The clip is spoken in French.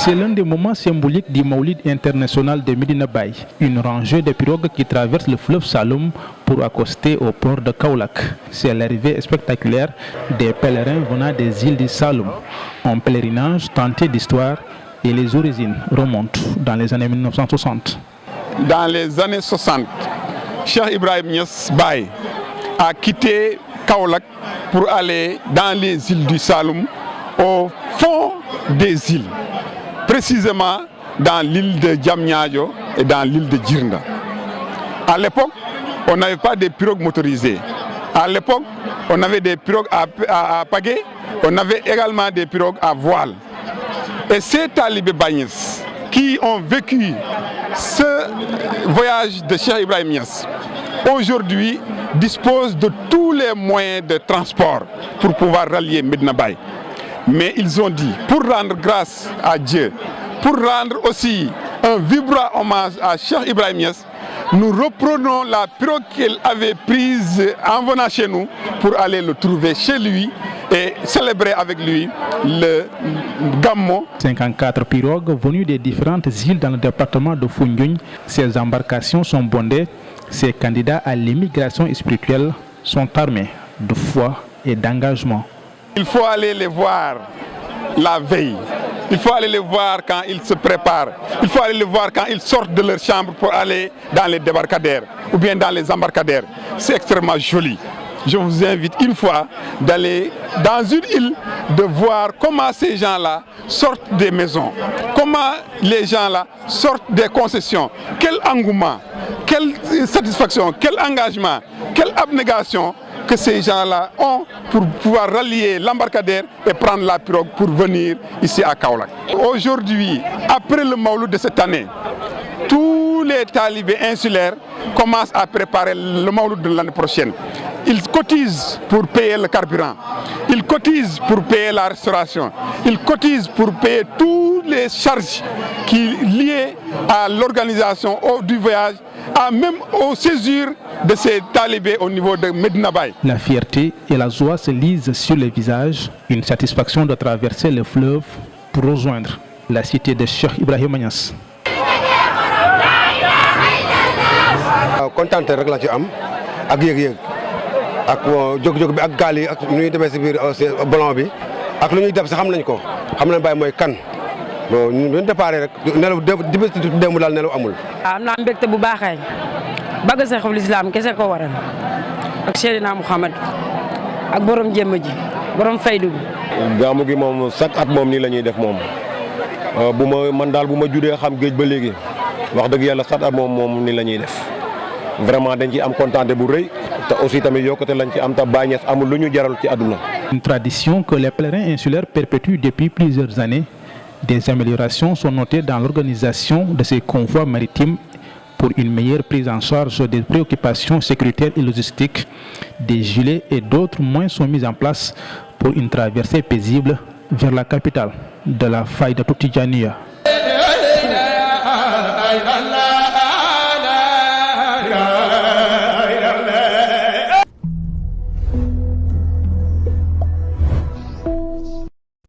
C'est l'un des moments symboliques du Maoulid international de Medina Baye, une rangée de pirogues qui traverse le fleuve Saloum pour accoster au port de Kaolack. C'est l'arrivée spectaculaire des pèlerins venant des îles du Saloum. Un pèlerinage tenté d'histoire et les origines remontent dans les années 1960. Dans les années 60, Cheikh Ibrahim Niass Baye a quitté Kaolack pour aller dans les îles du Saloum, au fond des îles, précisément dans l'île de Diamniadio et dans l'île de Djirnda. À l'époque, on n'avait pas de pirogues motorisées. À l'époque, on avait des pirogues à pagaie, on avait également des pirogues à voile. Et ces talibés Bagnès qui ont vécu ce voyage de Cheikh Ibrahim Niass, aujourd'hui disposent de tous les moyens de transport pour pouvoir rallier Medina Baye. Mais ils ont dit, pour rendre grâce à Dieu, pour rendre aussi un vibrant hommage à Cheikh Ibrahim Niass, nous reprenons la pirogue qu'il avait prise en venant chez nous pour aller le trouver chez lui et célébrer avec lui le Gammo. 54 pirogues venues des différentes îles dans le département de Foundiougne. Ces embarcations sont bondées. Ces candidats à l'immigration spirituelle sont armés de foi et d'engagement. Il faut aller les voir la veille. Il faut aller les voir quand ils se préparent. Il faut aller les voir quand ils sortent de leur chambre pour aller dans les débarcadères ou bien dans les embarcadères. C'est extrêmement joli. Je vous invite une fois d'aller dans une île, de voir comment ces gens-là sortent des maisons, comment les gens-là sortent des concessions, quel engouement, quelle satisfaction, quel engagement, quelle abnégation que ces gens-là ont pour pouvoir rallier l'embarcadère et prendre la pirogue pour venir ici à Kaolack. Aujourd'hui, après le Maouloud de cette année, tous les talibés insulaires commencent à préparer le Maouloud de l'année prochaine. Ils cotisent pour payer le carburant, ils cotisent pour payer la restauration, ils cotisent pour payer toutes les charges qui sont liées à l'organisation du voyage, même aux césures de ces talibés au niveau de Medina Baye. La fierté et la joie se lisent sur les visages, une satisfaction de traverser le fleuve pour rejoindre la cité de Cheikh Ibrahim Niass. Kontaan rek la ci am ak yëg-yëg ak jóg-jóg bi ak gaal yi ak nu ñuy demee si biir ballon bi ak lu ñuy def sax xam nañ ko xam nañ Baye mooy kan bon ñu déparé rek nelaw démb daal nelaw amul. am naa mbégte bu baaxee bëgg Seexul Islaam kese ko waral ak Seydina Muhammad ak borom jëmm ji borom faydu bi. gàmmu gi moom chaque at moom nii la ñuy def moom man daal bu ma judee xam géej ba léegi wax dëgg yàlla chaque at moom nii la ñuy def. Vraiment dañ ci am contenté bu reuy te aussi tamit yokkute lañ ci am ta Baye Niass amul luñu jaral ci aduna. Une tradition que les pèlerins insulaires perpétuent depuis plusieurs années. Des améliorations sont notées dans l'organisation de ces convois maritimes pour une meilleure prise en charge des préoccupations sécuritaires et logistiques. Des gilets et d'autres moyens sont mis en place pour une traversée paisible vers la capitale de la Faïda Tidjaniya.